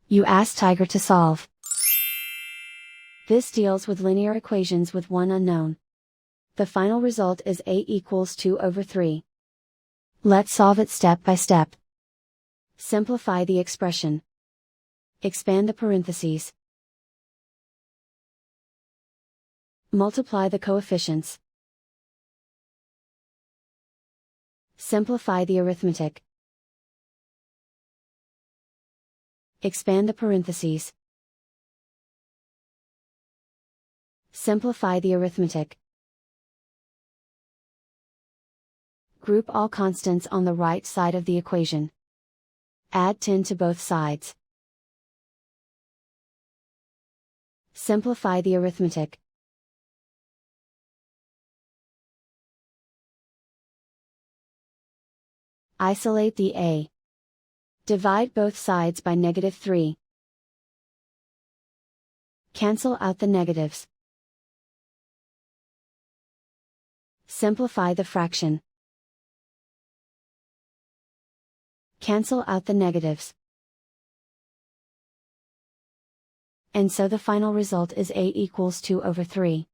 You ask Tiger to solve. This deals with linear equations with one unknown. The final result is a equals 2 over 3. Let's solve it step by step. Simplify the expression. Expand the parentheses. Multiply the coefficients. Simplify the arithmetic. Expand the parentheses. Simplify the arithmetic. Group all constants on the right side of the equation. Add 10 to both sides. Simplify the arithmetic. Isolate the a. Divide both sides by -3. Cancel out the negatives. Simplify the fraction. Cancel out the negatives. And so the final result is a equals 2 over 3.